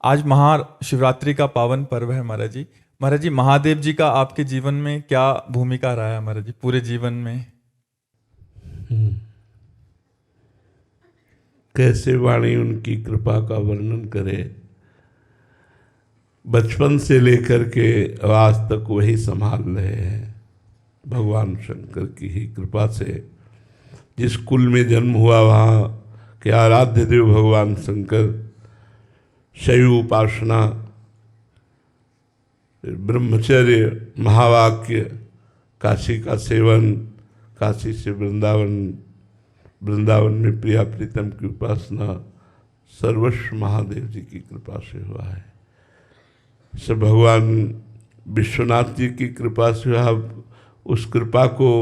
आज महाशिवरात्रि का पावन पर्व है महाराज जी। महाराज जी, महादेव जी का आपके जीवन में क्या भूमिका रहा है महाराज जी, पूरे जीवन में? कैसे वाणी उनकी कृपा का वर्णन करे। बचपन से लेकर के आज तक वही संभाल रहे हैं, भगवान शंकर की ही कृपा से। जिस कुल में जन्म हुआ वहाँ के आराध्य देव भगवान शंकर, शैव उपासना, ब्रह्मचर्य, महावाक्य, काशी का सेवन, काशी से वृंदावन, वृंदावन में प्रिया प्रीतम की उपासना, सर्वस्व महादेव जी की कृपा से हुआ है। सब भगवान विश्वनाथ जी की कृपा से हुआ। उस कृपा को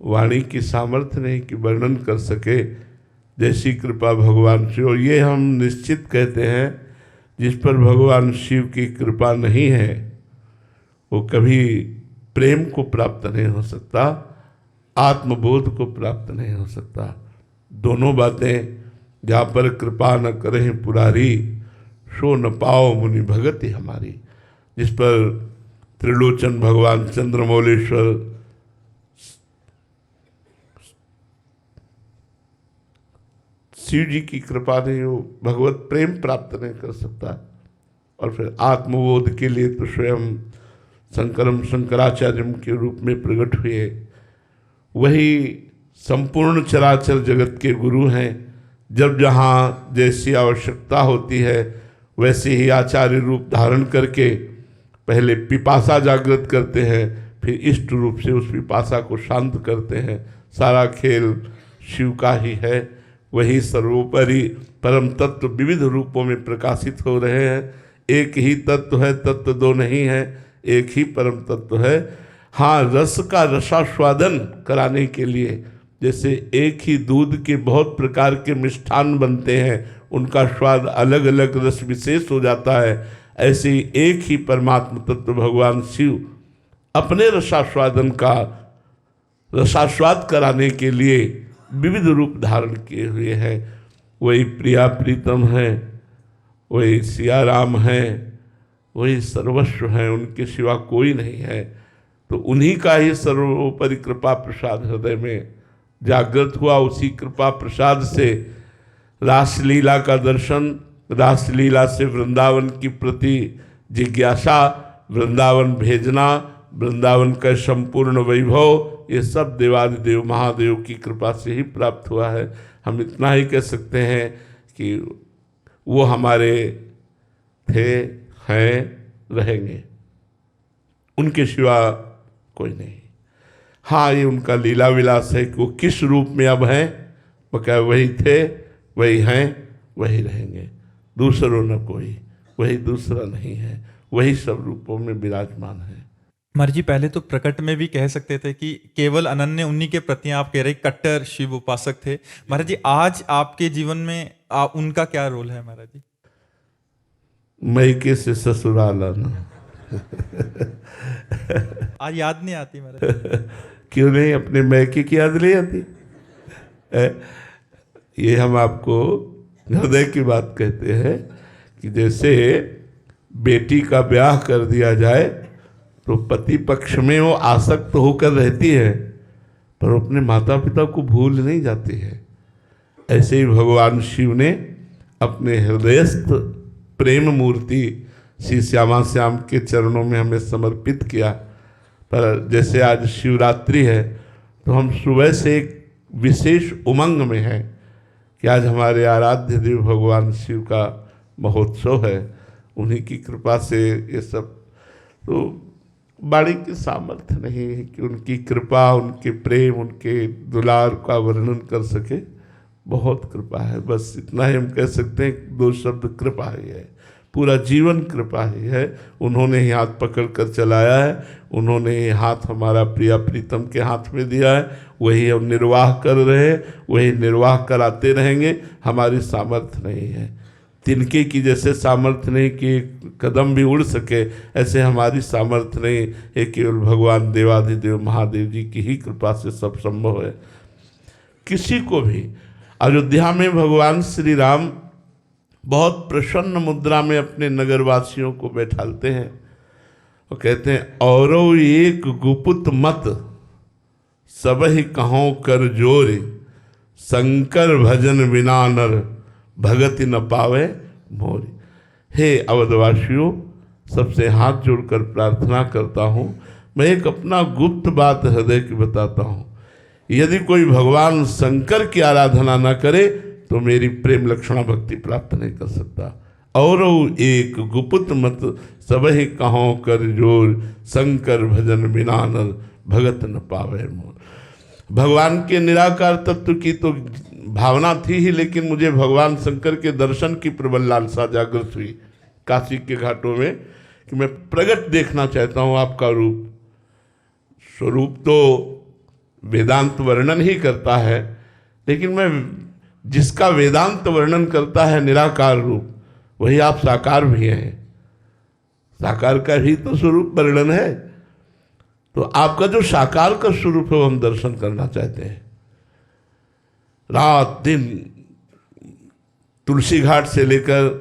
वाणी की सामर्थ्य नहीं कि वर्णन कर सके, जैसी कृपा भगवान से। और ये हम निश्चित कहते हैं, जिस पर भगवान शिव की कृपा नहीं है वो कभी प्रेम को प्राप्त नहीं हो सकता, आत्मबोध को प्राप्त नहीं हो सकता। दोनों बातें, जहाँ पर कृपा न करें पुरारी, सो न पाओ मुनि भगति हमारी। जिस पर त्रिलोचन भगवान चंद्रमौलेश्वर शिव जी की कृपा नहीं, वो भगवत प्रेम प्राप्त नहीं कर सकता। और फिर आत्मबोध के लिए तो स्वयं शंकराचार्य के रूप में प्रकट हुए। वही संपूर्ण चराचर जगत के गुरु हैं। जब जहाँ जैसी आवश्यकता होती है वैसे ही आचार्य रूप धारण करके पहले पिपासा जागृत करते हैं, फिर इष्ट रूप से उस पिपासा को शांत करते हैं। सारा खेल शिव का ही है। वही सर्वोपरि परम तत्व विविध रूपों में प्रकाशित हो रहे हैं। एक ही तत्व है, तत्व दो नहीं है, एक ही परम तत्व है। हाँ, रस का रसास्वादन कराने के लिए, जैसे एक ही दूध के बहुत प्रकार के मिष्ठान बनते हैं, उनका स्वाद अलग अलग रस विशेष हो जाता है, ऐसे ही एक ही परमात्म तत्व भगवान शिव अपने रसास्वादन का रसास्वाद कराने के लिए विविध रूप धारण किए हुए हैं। वही प्रिया प्रीतम है, वही सिया राम है, वही सर्वस्व हैं, उनके सिवा कोई नहीं है। तो उन्हीं का ही सर्वोपरि कृपा प्रसाद हृदय में जागृत हुआ। उसी कृपा प्रसाद से रासलीला का दर्शन, रासलीला से वृंदावन की प्रति जिज्ञासा, वृंदावन भेजना, वृंदावन का संपूर्ण वैभव, ये सब देवादिदेव महादेव की कृपा से ही प्राप्त हुआ है। हम इतना ही कह सकते हैं कि वो हमारे थे, हैं, रहेंगे, उनके सिवा कोई नहीं। हाँ, ये उनका लीला विलास है कि वो किस रूप में अब हैं, वो क्या वही थे, वही हैं, वही रहेंगे, दूसरों न कोई, वही दूसरा नहीं है, वही सब रूपों में विराजमान है। महाराज जी, पहले तो प्रकट में भी कह सकते थे कि केवल अनन्य उन्हीं के प्रति आप कह रहे कट्टर शिव उपासक थे। महाराज जी, आज आपके जीवन में उनका क्या रोल है महाराज जी? मैके से ससुराल आना। आज याद नहीं आती महाराज? क्यों नहीं, अपने मैके की याद नहीं आती? ये हम आपको हृदय की बात कहते हैं कि जैसे बेटी का ब्याह कर दिया जाए तो पति पक्ष में वो आसक्त होकर रहती है, पर अपने माता पिता को भूल नहीं जाती है। ऐसे ही भगवान शिव ने अपने हृदयस्थ प्रेम मूर्ति श्री श्यामा श्याम के चरणों में हमें समर्पित किया। पर जैसे आज शिवरात्रि है तो हम सुबह से एक विशेष उमंग में हैं कि आज हमारे आराध्य देव भगवान शिव का महोत्सव है। उन्हीं की कृपा से ये सब, तो वाणी की सामर्थ्य नहीं है कि उनकी कृपा, उनके प्रेम, उनके दुलार का वर्णन कर सके। बहुत कृपा है, बस इतना ही हम कह सकते हैं। दो शब्द कृपा ही है, पूरा जीवन कृपा ही है। उन्होंने ही हाथ पकड़ कर चलाया है, उन्होंने ही हाथ हमारा प्रिया प्रीतम के हाथ में दिया है, वही हम निर्वाह कर रहे हैं, वही निर्वाह कराते रहेंगे। हमारी सामर्थ्य नहीं है, तिनके की जैसे सामर्थ्य नहीं कि एक कदम भी उड़ सके, ऐसे हमारी सामर्थ्य नहीं है। केवल भगवान देवाधिदेव महादेव जी की ही कृपा से सब संभव है। किसी को भी अयोध्या में भगवान श्री राम बहुत प्रसन्न मुद्रा में अपने नगरवासियों को बैठालते हैं और कहते हैं, औरो एक गुपुत मत सबहि कहों कर जोरे, शंकर भजन बिना नर भगति न पावे मोरे। हे अवधवासियों, सबसे हाथ जोड़कर प्रार्थना करता हूँ, मैं एक अपना गुप्त बात हृदय की बताता हूँ। यदि कोई भगवान शंकर की आराधना न करे तो मेरी प्रेम लक्षणा भक्ति प्राप्त नहीं कर सकता। और एक गुप्त मत सबहि कहों कर जोर, शंकर भजन बिना नर भगत न पावे मोर। भगवान के निराकार तत्व की तो भावना थी ही, लेकिन मुझे भगवान शंकर के दर्शन की प्रबल लालसा जागृत हुई काशी के घाटों में कि मैं प्रगट देखना चाहता हूँ आपका रूप। स्वरूप तो वेदांत वर्णन ही करता है, लेकिन मैं जिसका वेदांत वर्णन करता है निराकार रूप, वही आप साकार भी हैं। साकार का भी तो स्वरूप वर्णन है। तो आपका जो साकार का स्वरूप है वो हम दर्शन करना चाहते हैं। रात दिन तुलसी घाट से लेकर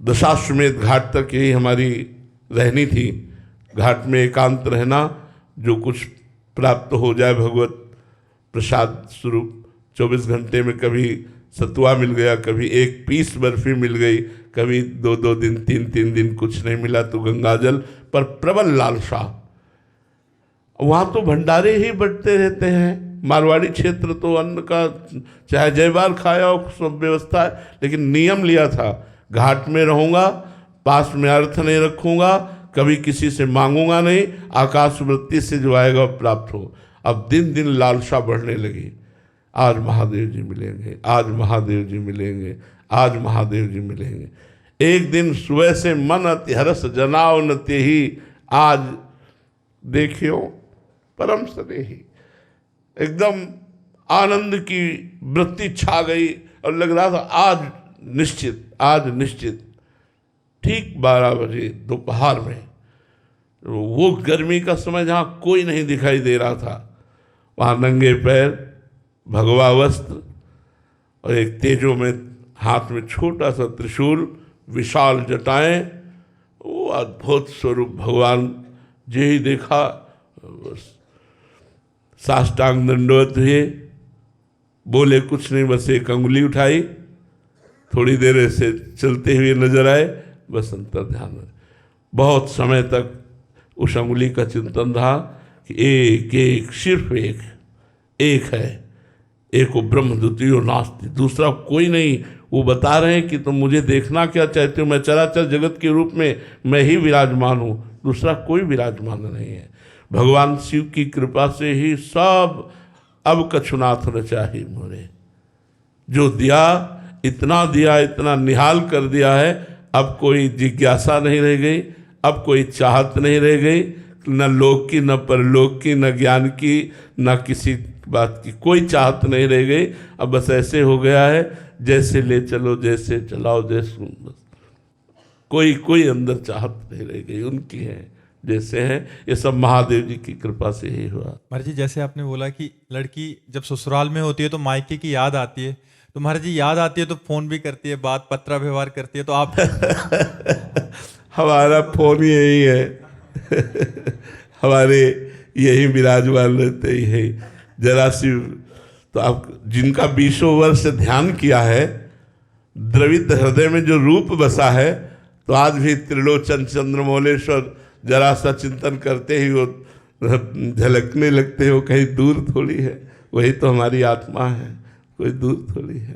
दशाश्वमेध घाट तक यही हमारी रहनी थी। घाट में एकांत रहना, जो कुछ प्राप्त हो जाए भगवत प्रसाद स्वरूप। 24 घंटे में कभी सतुआ मिल गया, कभी एक पीस बर्फी मिल गई, कभी 2-2 दिन 3-3 दिन कुछ नहीं मिला तो गंगाजल, पर प्रबल लालसा। वहाँ तो भंडारे ही बढ़ते रहते हैं। मारवाड़ी क्षेत्र तो अन्न का चाहे जय बार खाया हो, सब व्यवस्था है, लेकिन नियम लिया था, घाट में रहूँगा, पास में अर्थ नहीं रखूँगा, कभी किसी से मांगूंगा नहीं, आकाश वृत्ति से जो आएगा प्राप्त हो। अब दिन दिन लालसा बढ़ने लगी। आज महादेव जी मिलेंगे, आज महादेव जी मिलेंगे, आज महादेव जी मिलेंगे। एक दिन सुबह से मन अति हरस जनाव न तेहि, आज देखियो परम स्नेही। एकदम आनंद की वृत्ति छा गई और लग रहा था आज निश्चित, आज निश्चित। ठीक 12 बजे दोपहर में, वो गर्मी का समय जहाँ कोई नहीं दिखाई दे रहा था, वहाँ नंगे पैर, भगवा वस्त्र और एक तेजो में हाथ में छोटा सा त्रिशूल, विशाल जटाएं, वो अद्भुत स्वरूप भगवान जी ही देखा। बस साष्टांग दंडवत हुए, बोले कुछ नहीं, बस एक अंगुली उठाई, थोड़ी देर ऐसे चलते हुए नजर आए, बस अंतर ध्यान में। बहुत समय तक उस अंगुली का चिंतन रहा कि एक एक, सिर्फ एक है, एको ब्रह्म द्वितीयो नास्ति, दूसरा कोई नहीं। वो बता रहे हैं कि तुम मुझे देखना क्या चाहते हो, मैं चराचर जगत के रूप में मैं ही विराजमान हूँ, दूसरा कोई विराजमान नहीं है। भगवान शिव की कृपा से ही सब अब कछुनाथ न चाही मोरे। जो दिया, इतना निहाल कर दिया है, अब कोई जिज्ञासा नहीं रह गई, अब कोई चाहत नहीं रह गई, न लोक की, न परलोक की, न ज्ञान की, न किसी बात की कोई चाहत नहीं रह गई। अब बस ऐसे हो गया है, जैसे ले चलो, जैसे चलाओ, जैसे बस कोई अंदर चाहत नहीं रह गई, उनकी है जैसे हैं। ये सब महादेव जी की कृपा से ही हुआ। महाराज जी, जैसे आपने बोला कि लड़की जब ससुराल में होती है तो मायके की याद आती है, तो महाराज जी याद आती है तो फोन भी करती है, बात पत्र व्यवहार करती है, तो आप हमारा फोन यही है हमारे यही विराजमान रहते ही है। जरा सी तो आप जिनका 20 वर्ष ध्यान किया है, द्रवित हृदय में जो रूप बसा है, तो आज भी त्रिलोचन चंद्रमौलेश्वर जरा सा चिंतन करते ही वो झलकने लगते हो, कहीं दूर थोड़ी है, वही तो हमारी आत्मा है, कोई दूर थोड़ी है।